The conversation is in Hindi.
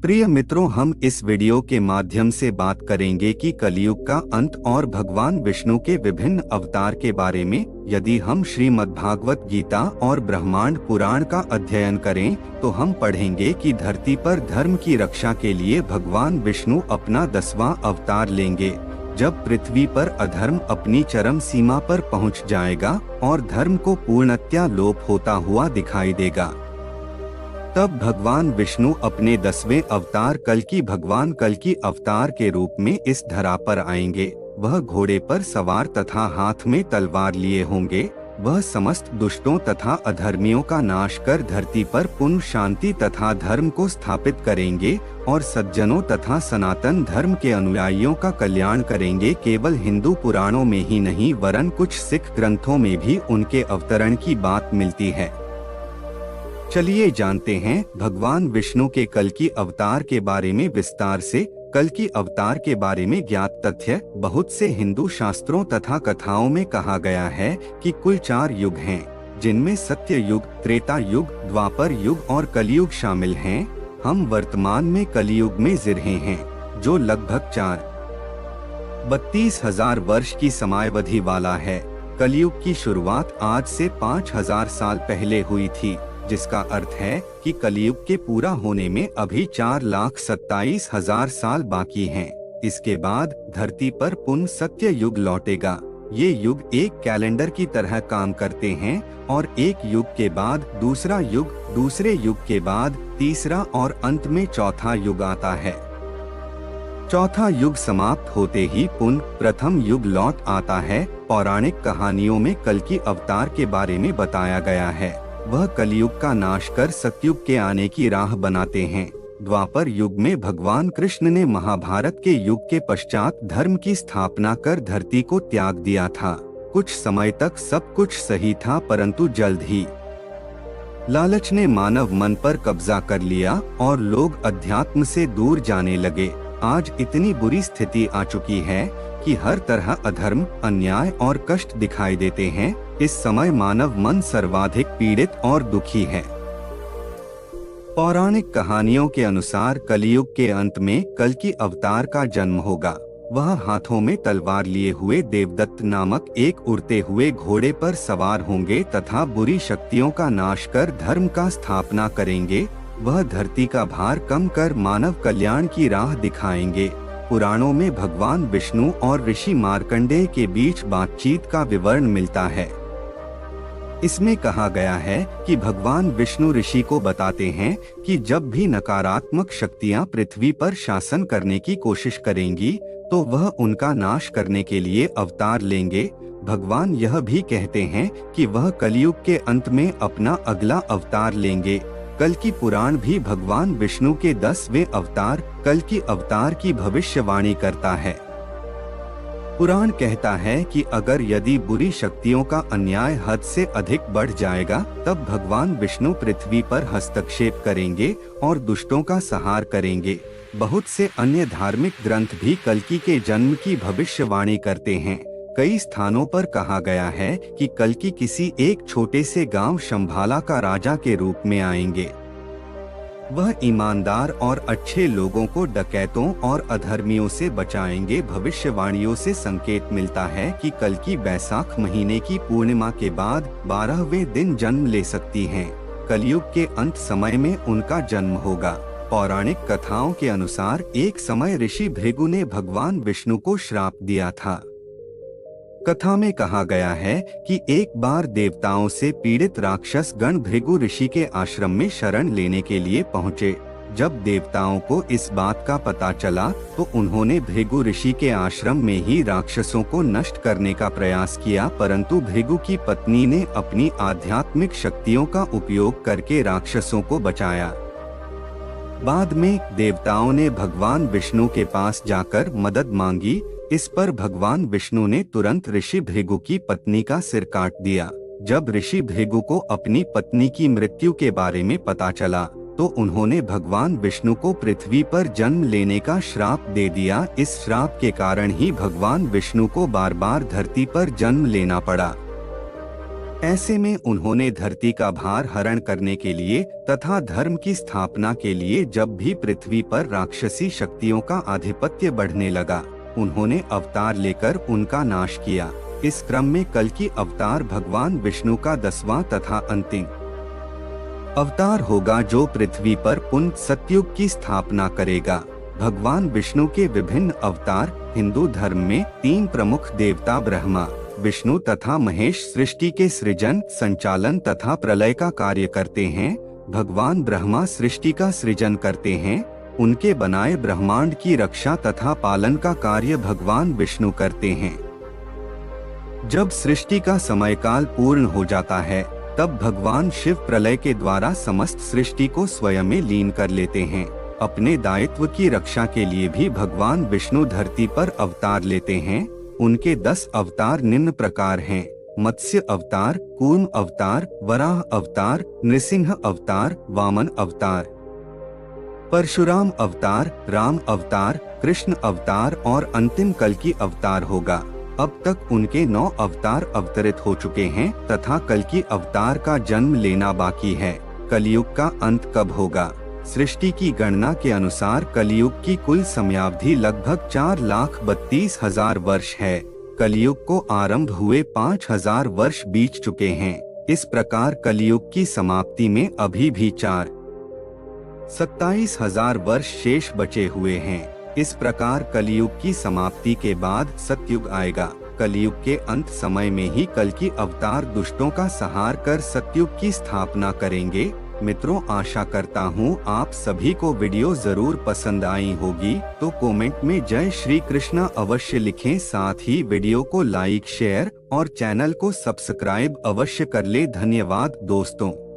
प्रिय मित्रों, हम इस वीडियो के माध्यम से बात करेंगे कि कलयुग का अंत और भगवान विष्णु के विभिन्न अवतार के बारे में। यदि हम श्रीमद्भागवत गीता और ब्रह्मांड पुराण का अध्ययन करें तो हम पढ़ेंगे कि धरती पर धर्म की रक्षा के लिए भगवान विष्णु अपना 10वां अवतार लेंगे। जब पृथ्वी पर अधर्म अपनी चरम सीमा पर पहुंच जाएगा और धर्म को पूर्णतया लोप होता हुआ दिखाई देगा, तब भगवान विष्णु अपने 10वें अवतार भगवान कल्कि अवतार के रूप में इस धरा पर आएंगे। वह घोड़े पर सवार तथा हाथ में तलवार लिए होंगे। वह समस्त दुष्टों तथा अधर्मियों का नाश कर धरती पर पुण्य, शांति तथा धर्म को स्थापित करेंगे और सज्जनों तथा सनातन धर्म के अनुयायियों का कल्याण करेंगे। केवल हिंदू पुराणों में ही नहीं वरन कुछ सिख ग्रंथों में भी उनके अवतरण की बात मिलती है। चलिए जानते हैं भगवान विष्णु के कल्कि अवतार के बारे में विस्तार से। कल्कि अवतार के बारे में ज्ञात तथ्य। बहुत से हिंदू शास्त्रों तथा कथाओं में कहा गया है कि कुल 4 युग हैं, जिनमें सत्य युग, त्रेता युग, द्वापर युग और कलयुग शामिल हैं। हम वर्तमान में कलयुग में जी रहे हैं, जो लगभग 32,000 वर्ष की समयावधि वाला है। कलयुग की शुरुआत आज से 5,000 साल पहले हुई थी, जिसका अर्थ है कि कलयुग के पूरा होने में अभी 4,27,000 साल बाकी हैं। इसके बाद धरती पर पुनः सत्य युग लौटेगा। ये युग एक कैलेंडर की तरह काम करते हैं और एक युग के बाद दूसरा युग, दूसरे युग के बाद तीसरा और अंत में चौथा युग आता है। चौथा युग समाप्त होते ही पुनः प्रथम युग लौट आता है। पौराणिक कहानियों में कल्कि अवतार के बारे में बताया गया है। वह कलयुग का नाश कर सतयुग के आने की राह बनाते हैं। द्वापर युग में भगवान कृष्ण ने महाभारत के युग के पश्चात धर्म की स्थापना कर धरती को त्याग दिया था। कुछ समय तक सब कुछ सही था, परंतु जल्द ही लालच ने मानव मन पर कब्जा कर लिया और लोग अध्यात्म से दूर जाने लगे। आज इतनी बुरी स्थिति आ चुकी है कि हर तरह अधर्म, अन्याय और कष्ट दिखाई देते हैं। इस समय मानव मन सर्वाधिक पीड़ित और दुखी है। पौराणिक कहानियों के अनुसार कलयुग के अंत में कल्कि अवतार का जन्म होगा। वह हाथों में तलवार लिए हुए देवदत्त नामक एक उड़ते हुए घोड़े पर सवार होंगे तथा बुरी शक्तियों का नाश कर धर्म का स्थापना करेंगे। वह धरती का भार कम कर मानव कल्याण की राह दिखाएंगे। पुराणों में भगवान विष्णु और ऋषि मार्कंडेय के बीच बातचीत का विवरण मिलता है। इसमें कहा गया है कि भगवान विष्णु ऋषि को बताते हैं कि जब भी नकारात्मक शक्तियां पृथ्वी पर शासन करने की कोशिश करेंगी तो वह उनका नाश करने के लिए अवतार लेंगे। भगवान यह भी कहते हैं कि वह कलयुग के अंत में अपना अगला अवतार लेंगे। कल्कि पुराण भी भगवान विष्णु के 10वें अवतार कल्कि अवतार की भविष्यवाणी करता है। पुराण कहता है कि यदि बुरी शक्तियों का अन्याय हद से अधिक बढ़ जाएगा तब भगवान विष्णु पृथ्वी पर हस्तक्षेप करेंगे और दुष्टों का संहार करेंगे। बहुत से अन्य धार्मिक ग्रंथ भी कल्कि के जन्म की भविष्यवाणी करते हैं। कई स्थानों पर कहा गया है कि कल्कि किसी एक छोटे से गांव शंभाला का राजा के रूप में आएंगे। वह ईमानदार और अच्छे लोगों को डकैतों और अधर्मियों से बचाएंगे। भविष्यवाणियों से संकेत मिलता है कि कल्कि बैसाख महीने की पूर्णिमा के बाद 12वें दिन जन्म ले सकती हैं। कलयुग के अंत समय में उनका जन्म होगा। पौराणिक कथाओं के अनुसार एक समय ऋषि भृगु ने भगवान विष्णु को श्राप दिया था। कथा में कहा गया है कि एक बार देवताओं से पीड़ित राक्षस गण भृगु ऋषि के आश्रम में शरण लेने के लिए पहुँचे। जब देवताओं को इस बात का पता चला तो उन्होंने भृगु ऋषि के आश्रम में ही राक्षसों को नष्ट करने का प्रयास किया, परंतु भृगु की पत्नी ने अपनी आध्यात्मिक शक्तियों का उपयोग करके राक्षसों को बचाया। बाद में देवताओं ने भगवान विष्णु के पास जाकर मदद मांगी। इस पर भगवान विष्णु ने तुरंत ऋषि भृगु की पत्नी का सिर काट दिया। जब ऋषि भृगु को अपनी पत्नी की मृत्यु के बारे में पता चला तो उन्होंने भगवान विष्णु को पृथ्वी पर जन्म लेने का श्राप दे दिया। इस श्राप के कारण ही भगवान विष्णु को बार बार धरती पर जन्म लेना पड़ा। ऐसे में उन्होंने धरती का भार हरण करने के लिए तथा धर्म की स्थापना के लिए जब भी पृथ्वी पर राक्षसी शक्तियों का आधिपत्य बढ़ने लगा, उन्होंने अवतार लेकर उनका नाश किया। इस क्रम में कल्कि अवतार भगवान विष्णु का 10वां तथा अंतिम अवतार होगा, जो पृथ्वी पर पुनः सतयुग की स्थापना करेगा। भगवान विष्णु के विभिन्न अवतार हिंदू धर्म में 3 प्रमुख देवता ब्रह्मा, विष्णु तथा महेश सृष्टि के सृजन, संचालन तथा प्रलय का कार्य करते हैं। भगवान ब्रह्मा सृष्टि का सृजन करते हैं, उनके बनाए ब्रह्मांड की रक्षा तथा पालन का कार्य भगवान विष्णु करते हैं। जब सृष्टि का समयकाल पूर्ण हो जाता है, तब भगवान शिव प्रलय के द्वारा समस्त सृष्टि को स्वयं में लीन कर लेते हैं। अपने दायित्व की रक्षा के लिए भी भगवान विष्णु धरती पर अवतार लेते हैं। उनके 10 अवतार निम्न प्रकार हैं: मत्स्य अवतार, कूर्म अवतार, वराह अवतार, नृसिंह अवतार, वामन अवतार, परशुराम अवतार, राम अवतार, कृष्ण अवतार और अंतिम कल्कि अवतार होगा। अब तक उनके 9 अवतार अवतरित हो चुके हैं तथा कल्कि अवतार का जन्म लेना बाकी है। कलयुग का अंत कब होगा? सृष्टि की गणना के अनुसार कलयुग की कुल समयावधि लगभग 4,32,000 वर्ष है। कलयुग को आरंभ हुए 5,000 वर्ष बीत चुके हैं। इस प्रकार कलयुग की समाप्ति में अभी भी 4,27,000 वर्ष शेष बचे हुए हैं। इस प्रकार कलयुग की समाप्ति के बाद सतयुग आएगा। कलयुग के अंत समय में ही कल्कि अवतार दुष्टों का संहार कर सतयुग की स्थापना करेंगे। मित्रों, आशा करता हूँ आप सभी को वीडियो जरूर पसंद आई होगी, तो कमेंट में जय श्री कृष्णा अवश्य लिखें। साथ ही वीडियो को लाइक, शेयर और चैनल को सब्सक्राइब अवश्य कर ले। धन्यवाद दोस्तों।